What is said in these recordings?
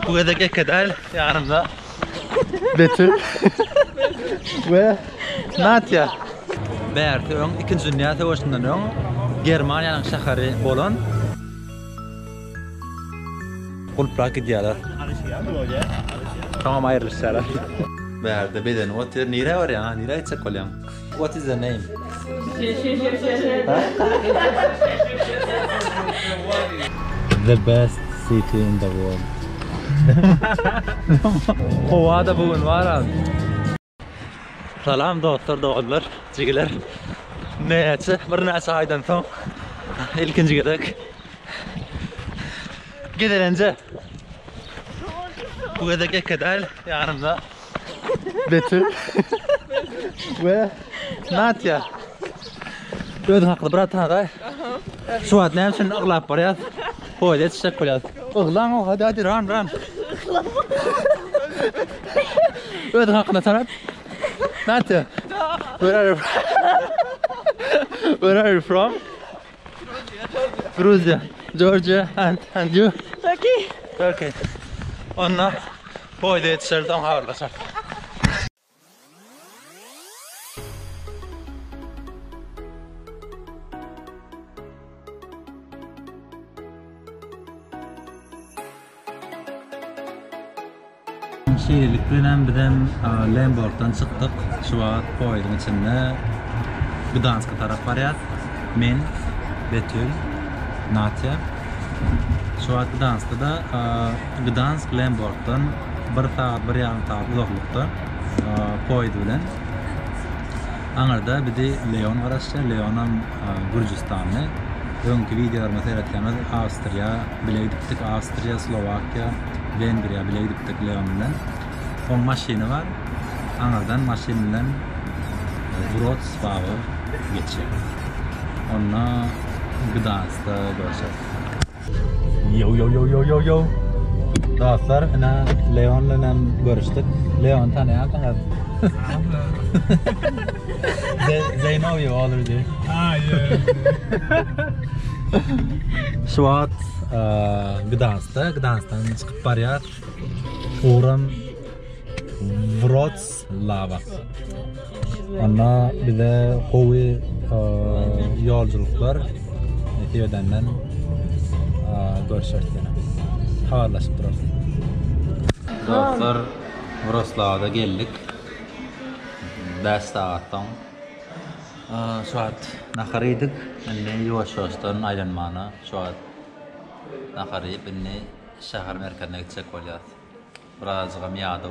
Bu kadar yanımda Betül ve Natya. Bärti öň 2-nji dünýä savaşyndan öň Germaniýanyň şäheri bolan Gulprak diýerler. Tamam aýrylýar. Bärde beden otur nire var ya, nire etse kolyan. What is the name? The best city in the world. Hovada bugün var abi. Salam dostlar, doğdular, cigiler. Neyse, bir neyse aydan son. İlkinci gidelim. Gidelince. Bu kadar yanımda Betül ve Natya. Ödün haklı bırak tanıday. Şu an ne için ıglap barayat. Hoyda çiçek koyat. Iğlan o hadi run. Ödün hakkında tanıt. Natya. Where are you from? Georgia. Georgia and you? Turkey. Onna hoyda yetişirden haberleşer. Şehirlik bilen bizden Lemborg'dan çıktık. Şu an hoydun içinde Gdansk'a taraf barayat. Men, Betül, Natya. Şu an Gdansk'ta da Gdansk Lemborg'dan bir yarım saat uzaklykda poýdy bilen. Aňarda bidi Leon garaşdy. Leonam Gürjistany. Öňkü videolarymda seyretýänler Awstriýa, bileýdik Awstriýa, Slovakiýa, Wengriýa bileýdik Leon bilen. On maşyny bar. Aňardan maşyn bilen Wrocław geçýär. Onna Gdansk'ta görüşýär. Yo. Dostlar, ana Leon bilen görüşdük. Leon tanıyan. They know you already. Şu an Gdansk'tan çıkıp barýar. Uram Wrocław. Ona bize howy yolculuklar etýärden görüşürüz. Haberleşip duralım. Dostlar, Wrocław'da geldik. 5 saatdan. Şu an naharıydık. Anne yavaş-yavaştan aylanmana. Şu an naharıyıp anne şehir merkezine gidecek olacağız. Birazcık miyadı.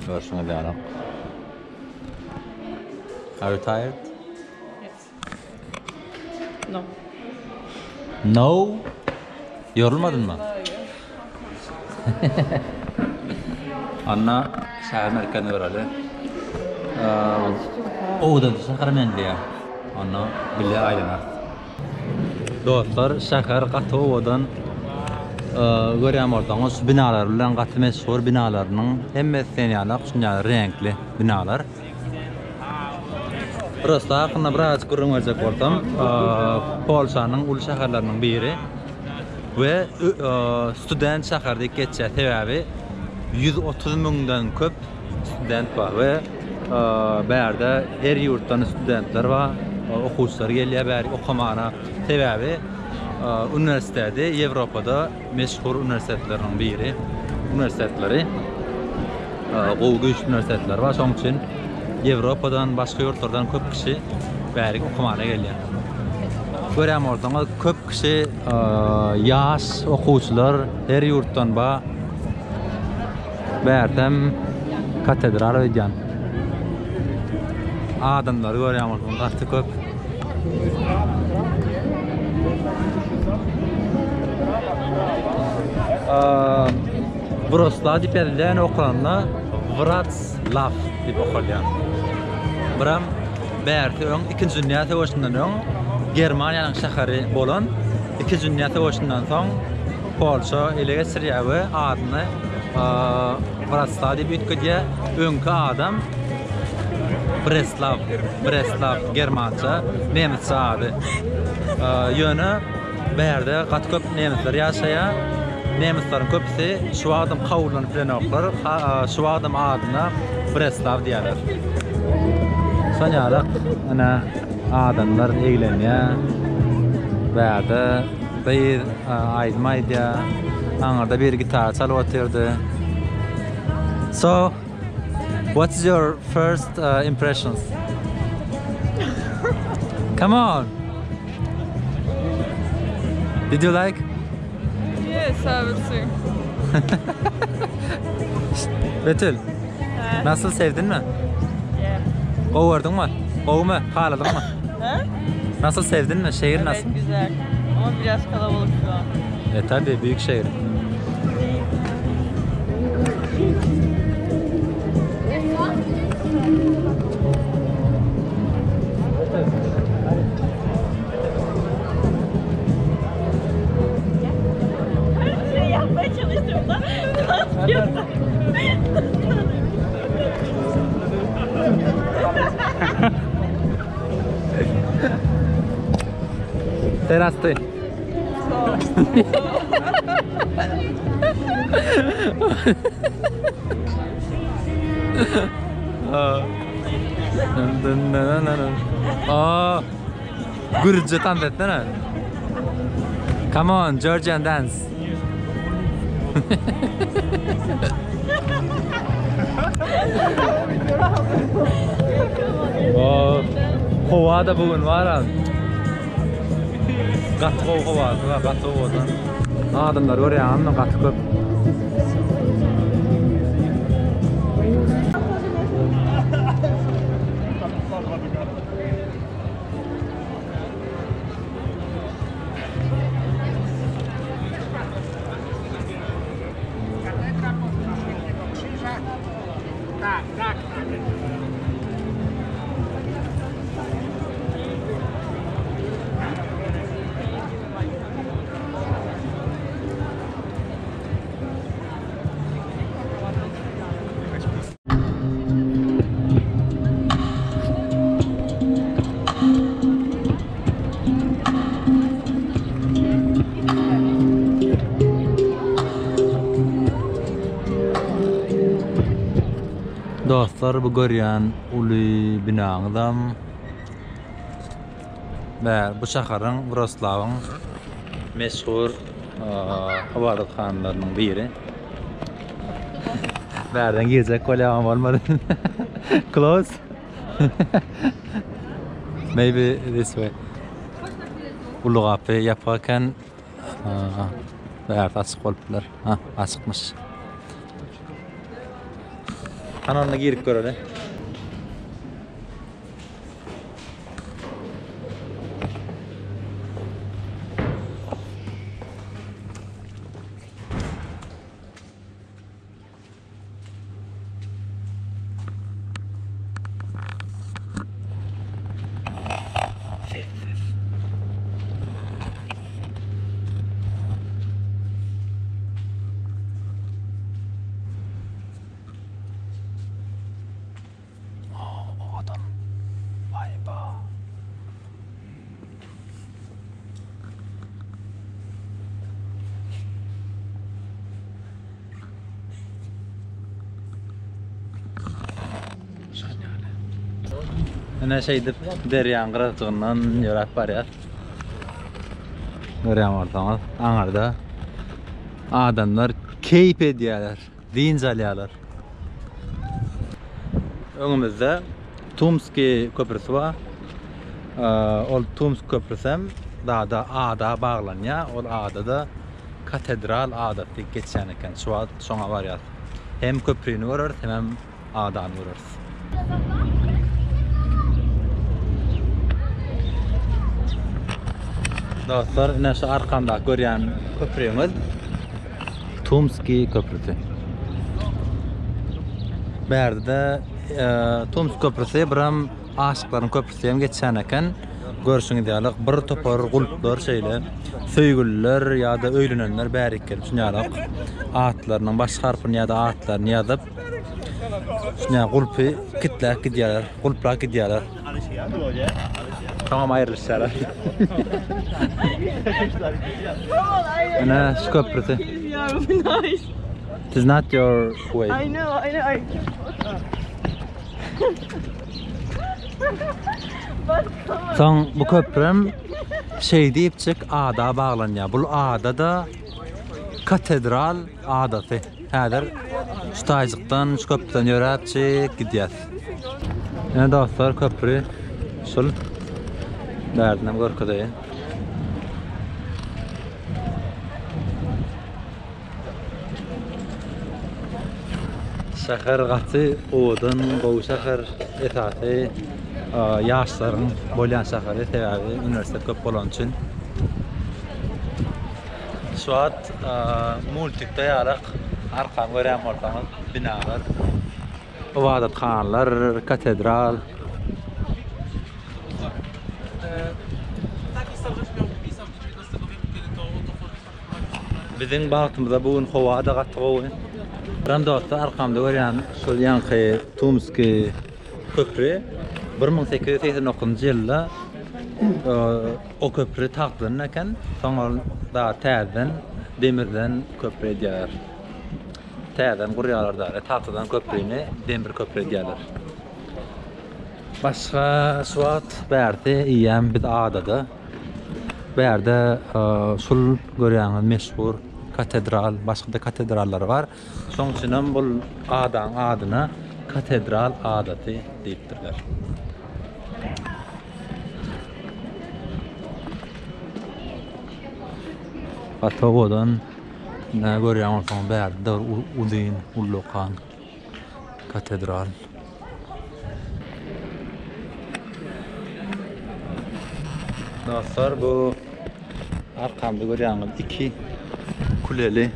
Görüşmek üzere. Are you tired? Yes. No. No? Yorulmadın mı? Anna şehir merkezine vardı. Oğudan şehir mendiye. Anna bile aylanar. Dostlar, şehir katı oğudan görýän bolsaňyz binalar bilen gaty meşhur binalarnyň hemmesini ýalak şunday renkli binalar. Prosta hakkında biraz görünmeyecek bolsam, Polşanyň ulu şäherläriniň biri ve student şäherde geçýär sebäbi 130 000'dan köp student bar ve bärde her ýurtdan studentler we okuwçylar gelýär bäri okumana sebäbi üniversitede Ýewropada meşhur üniversitetleriň biri. Üniversitetleri gowy üniversitetler var. Şoň üçin Ýewropadan başga ýurtlardan köp kişi bäri okumana gelýär. Görýän bolsaňyz köp kişi ýaş okuwçylar her ýurtdan bärdem katedral öýdýän. Adamlar görýän bolsaňyz gaty köp. Wrocław diýip berilýän okulanlar Wrocław diýip okulýan. Biram bärti öň 2-nji dünýä savaşyndan öň Germaniýanyň şäheri bolan 2-nji dünýä savaşyndan soň Polşa ele geçirýär we adyny Wrocław diýip öýtgedýär. Öňkü adam Breslau germança, nemçe ady. Ýöne bärde gaty köp nemçler ýaşaýar. nemislerin köpüsi şu adam kavurlanıp bilen oklar, şu adam adına Breslav diyorlar. Sonyarak ana adamlar eğleniyor. Veya bir aytmaydı. Anarda bir gitar çalıp oturdu. So, what's your first impressions? Come on. Did you like? Yes, I will see. Betül, nasıl sevdin mi? Yeah. Kovurdun mu? Kovu mu? Kaladın mı? Ha? Nasıl sevdin mi? Şehir nasıl? Evet, güzel. Ama biraz kalabalık şu an. Tabii büyük şehir. Şey yapmaya çalıştım da. Terastı. Gürcü dans etsene. Come on, Georgian dance. Hava da bugün var ha. Katı hava, katı hava. Adamlar oraya anla katı köp. Dostlar, bu görýän uly binaňydam we bu şaharyň Wrocławiň meşhur habarxanalarynyň biri. Berden gezek kolyam bolmady. Close. Maybe this way. Ulu gapy yaparken berden açyk boluplar. Ha, açykmyş. Kanalına girip görelim. Ana şeydi deryan qıratığından yoraq barýar. Görýän bolsaňyz, aňarda adamlar keyip edýärler, dinç alýarlar. Öňümizde Tumski köprüsi bar. Ol Tumsk köprüsem daha ada baglanýar. Ol adada katedral adaty geçen eken. Şoňa barýar. Hem köprüni görür, hem adany görür. Dostlar, ine şu arkamda görýän köprümiz Tumski köprüsü. Berde Tumsk köprüsü biram aşyklaryň köprüsü hem geçen eken. Görüşüňiz diýerler, bir topar gulplar şeýle, söýgüller ýa-da öýlenenler bärik gelip şunýarak atlarynyň baş harpyny ýa-da atlaryny ýazyp şunýa gulpy kitler gidýärler, gulplar gidýärler. Tamam, ayrılışlar. Ana şu köprüsü. that would be nice. It is not your way. I know. But come on. Son bu köprüm şey deyip çık ada bağlanıyor. Bu ada da katedral adatı. Hədir Şutaycıqdan, şu köprüden yörəb çık gidiyor. Yani dostlar köprü şul derdinem korkudayım. Şəhər qatı odun, qoğu şəhər etatı, yaşların bolyan şəhəri təbəbi üniversitet köp olan üçün. Şu an multikdə yarıq, arqam görəm ortamız, binalar, ibadətxanalar, katedral. Bizim bağıtımızda bugün hava da qatı qoğu. Ben dostlar arkamda görüyorum şu yankı Tumski köprü 1889 yılda o köprü taqdırınken sonra da terden demirden köprü ediyorlar. Terden kuruyorlar da tahtadan köprüyü demir köprü ediyorlar. Başka suat berdi iyem bir adada. Berde şul görüyorsunuz meşhur katedral, başka da katedrallar var. Son için bu adan adına katedral adatı deyiptirler. Hatta odan ne görüyorsunuz son berde udin, ullokan katedral. Dostlar bu arkamda görüyorsunuz iki kuleli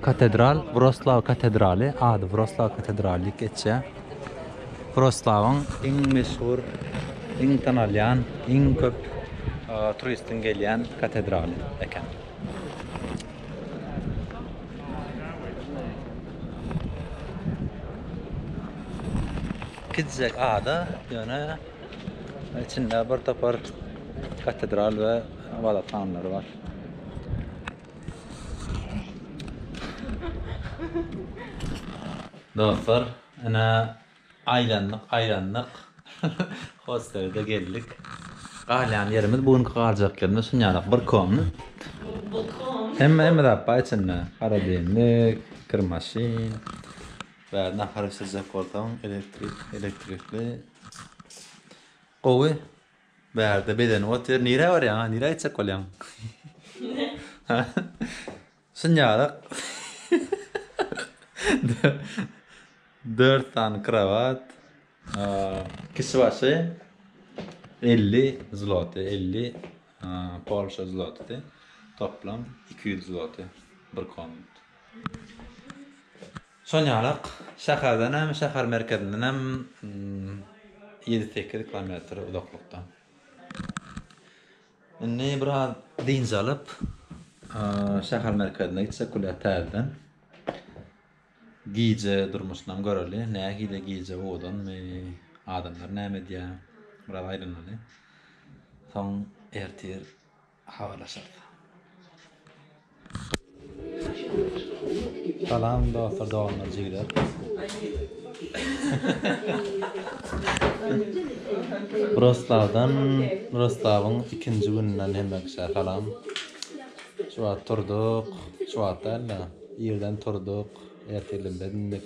katedral, Wrocław katedrali, adı Wrocław katedrali geçe. Wrocław'ın en meşhur, en tanınan, en köp turistin gelen katedrali eken. Gidecek adı yani içinde bir tapar katedral ve ibadethaneleri var. Dostlar, ana aylanlık hostelde geldik. Qahlan yerimiz bugün qarjaq yerimiz şunyanaq bir komni. Hem da paçınna qarademlik, kırmaşin ve nahar sıcak ortam elektrikli. Qo'y berde beden otur nira var ya, nira içe kolyam. Şunyanaq 4 tane kravat, kişi başı 50 zloty, 50 Polsha zloty, toplam 200 zloty bir komnat. Sonyalık şəhərdən hem şəhər merkezinden hem 7-8 kilometre uzaklıkta. Ne biraz deniz alıp şəhər merkezine gitsek kulüyətlərdən. Giyce durmuşlam göreli, ne giyde giyce odan ve adamlar ne medya biraz ayrınalı. Son ertir havalaşırdı. Salam dostlar, doğanlar cigler. Wrocław'ın ikinci gününden hemen salam. Şu an turduk, şu an da yerden turduk. Ertelim bedindik.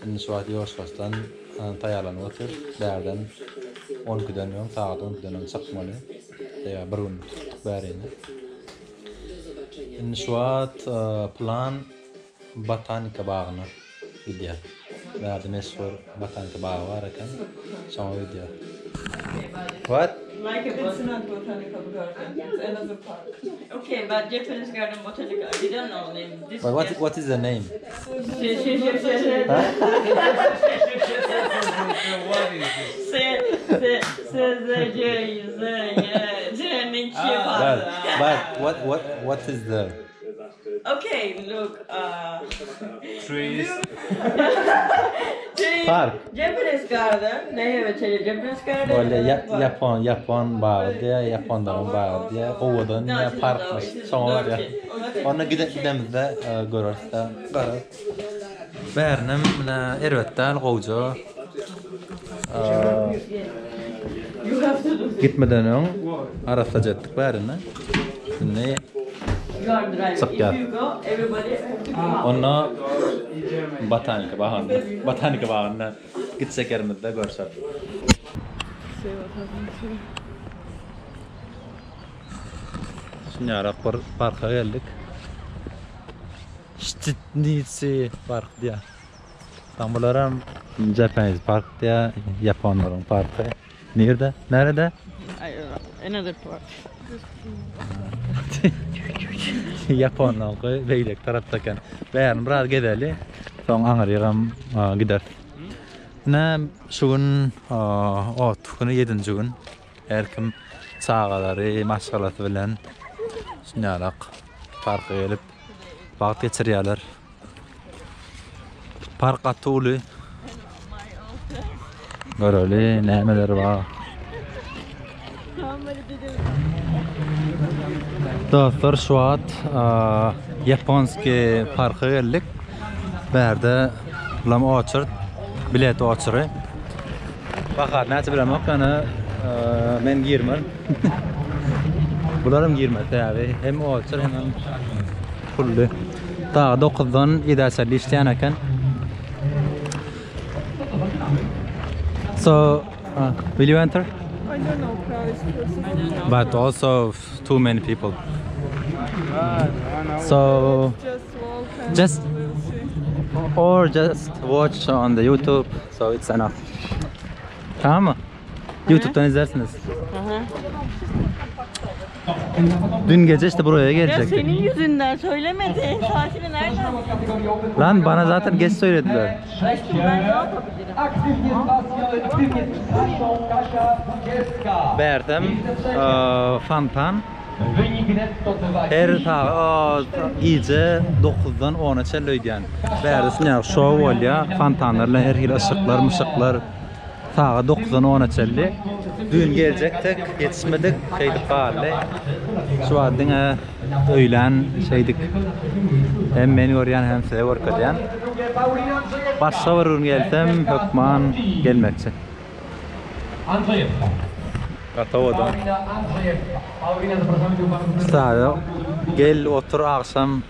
Şimdi şu an yoşkastan tayalan otur. Berden 12'den yok, saat 12'den sakmalı. Ya bir gün tuttuk bereni. Şimdi şu an plan botanika bağına gidiyor. Berden meşhur botanika bağı var iken sonra gidiyor. What? Like if it's not botanical garden, it's another park. Okay, but Japanese garden botanical, I didn't know name. This But what is the name? But what is there? Okay, look. Trees. Park. Japanese garden. They have a Japanese garden. Böyle Japon bağı diye, Japonların bağı diye, ovadan ya parkmış, çoğalar ya. Ona gidemizde görürüz de, görürüz. Bärnim erwetdäl gowja. You have to do. Gitmeden öň arafda jetdik bärini. Şimdi You are driving. If Sakya. you go, everybody have to go. Onna botanika bağına gitsek yerimizde görsek. Şimdi bir parka geldik. Stitnitsi park diye. Tambularım Japanese park diye, Japonların parkı. Nerede? Nerede? I don't know. Another part. Japonlar beylek taraftaken. Bärim biraz gedeli. Soň aňyrýagam gider. Ne şugun otkyny 7-nji gün her kim sagalary maşgalat bilen şunalak parka gelip wagt geçirýärler. Park atuly. Göreli nämeler bar. Dostlar şu an Japonski parka geldik. Berde ulam açırt, bilet açırı. Bakar näçe bilemok yani men girmem. Bularım girmedi abi. Hem açır hem pullu. Ta 9'dan 7'e işleyen eken. So, will you enter? I don't know price. But also too many people. So Just walk and just we'll see. or just watch on the YouTube, so it's enough. Tamam mı? YouTube'dan izlersiniz. Dün gece işte buraya Ya gelecektik. senin yüzünden söylemedi. Saatini nereden? Lan bana zaten geç söylediler. Aşkım ben ne yapabilirim? Bertem, Fantan. Her ta iyice 9'dan 10'a çelöydüyen. Berdesin ya şov olya, fantanlarla her hil ışıklar. Ta 9'dan 10'a çelli. Dün gelecektik, yetişmedik, şeydik bağırlı. Şu adına öğlen şeydik. Hem beni görüyen hem size görüyen. Başka varın gelsem Hökman gelmekçi. Katavoda. Stade. Gel otur akşam.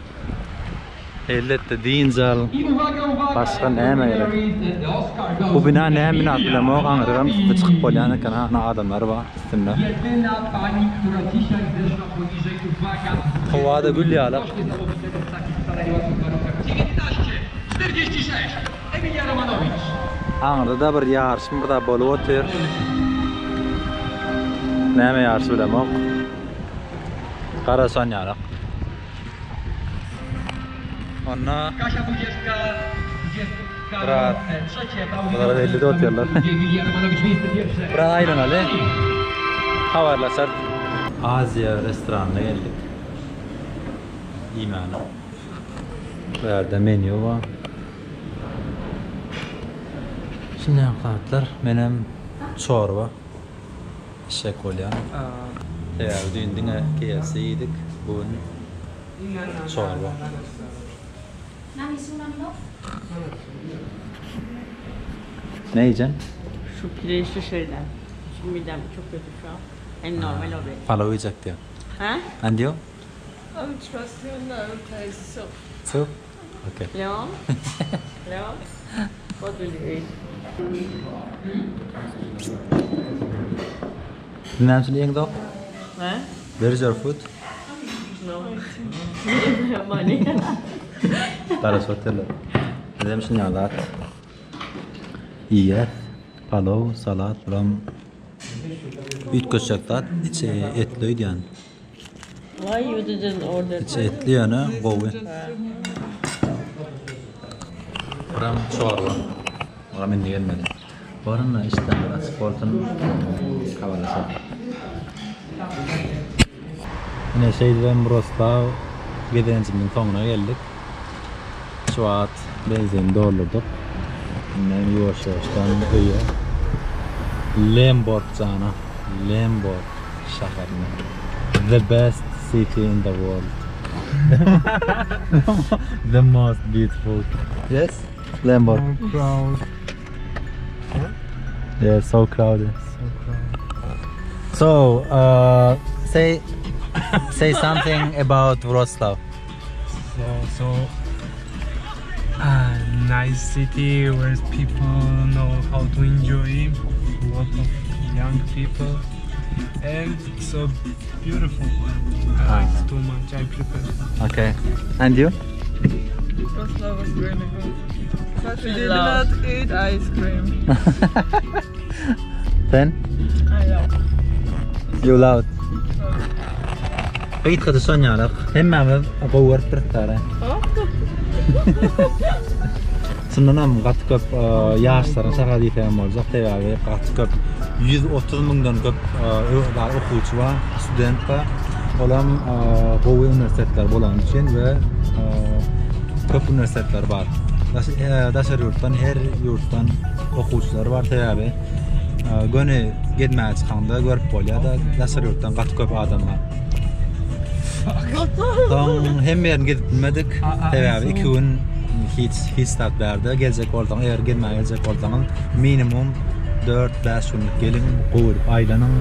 Ellette dincal. Başka näme gerek? Bu bina näme atlamak anırım. Çıkıp bolýany kana adamlar var üstünde. Hawada gül ýalak. 46. Emilia Romanowicz. Anırda bir ýarşym burada bolup otur. Näme ýarşy bilemok? Karasan ýalak. Onna Kasia 20. Brat. Trzecie Bunlar elde de otuyorlar. Emilia Romanowicz miejsce pierwsze. Burada ayrınalı. Havarlaşar. Azya restoranına geldik. İmanı. Burada menü var. Şimdi yaptılar. Benim çorba. Şek olyan. Eğer düğündüğüne KFC yedik. Bugün çorba. Ne yiyeceksin? Şu pirinçli şeyden. Şimdi midem çok kötü şu an. En normal o benim. Palav yiyecek diyor. Ha? And you? I'm trusting no taste soup. Soup? Okay. Leon? Leon? What will you eat? Dinler misin dog? Ha? Where is your food? No. Money. Taras hoteller. Dedim şimdi alat. Yer, palav, salat, ram. Üç köşektat, içi etliydi yani. Why you didn't order? İçi etli yani, govi. Ram çorba. Ram indi gelmedi. Varın işte sportun havalısı. Yine şeyden broslav, Gidencimizin sonuna geldik. Şu an benzin doldurduk. Hemen yavaş yavaştan kıyı. Lemberg cana. Lemberg şehrini. The best city in the world. The most beautiful. Yes? Lemberg. Crowd. Yeah, so crowded. So, say something about Wrocław. Nice city where people know how to enjoy. A lot of young people, and so beautiful. I like it too much. I prefer. Okay. And you? Wrocław was really good. But we I did love- not eat ice cream. Then? I love. You loved. Qeyd qildi so'nyaliq. Hammamiz qo'vur tirtare. Şundan ham qat ko'p yoshlar shahar deydigan bo'lsak, tevavi qat ko'p 130 mingdan ko'p o'quvchi va student va olam qo'vur universitetlar bo'lgani uchun va ko'p universitetlar bor. Dasar yurtdan, her yurtdan o'quvchilar bor tevavi. Gönü gitmeye çıkanda görüp bolýada dasar yurtdan qat ko'p adamlar. Son hem yerin gidip bilmedik. Tevavi 2 gün hiç start berdi. Gelecek olsan, eğer gelmeye gelecek olsanız minimum 4-5 günlük gelin qo'yup aylanın.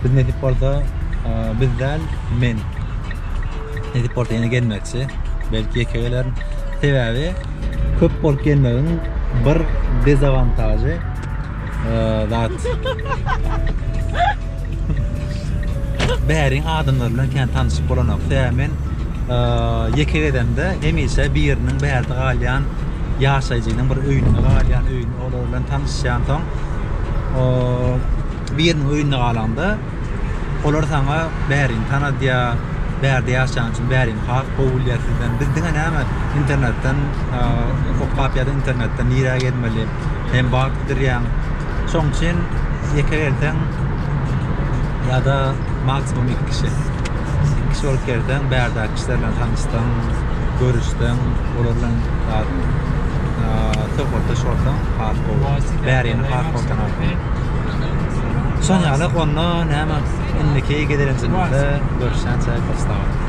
Biz netip orada bizden men netip orada yine gelmekçi. Belki yekeler tevavi köp bolup gelmenin bir dezavantajı. That bärin adamlar bilen kän tanışyp bolanok. Hemen yekeledende hemişe bir ýeriniň bärde galýan ýaşaýjynyň bir öýüne galýan öýün olar bilen tanışýan soň bir ýeriniň öýüne galanda olar saňa bärin tanadýa, bärde ýaşaýan üçin bärin hak goýulýarsyzdan bizdiň näme internetden okap ýa-da internetden ýere gelmeli hem bagdyrýan. Şoň üçin yekelerden ya da maksimum 2 kişi. 2 kişi olup gelden bärde kişilerle tanıştın, görüşdün, olarla töpörde şortan hak boldy. Bärini hak boldan aldy. Soňalyk onda näme indiki giderençilerde görüşen çay başlaýar.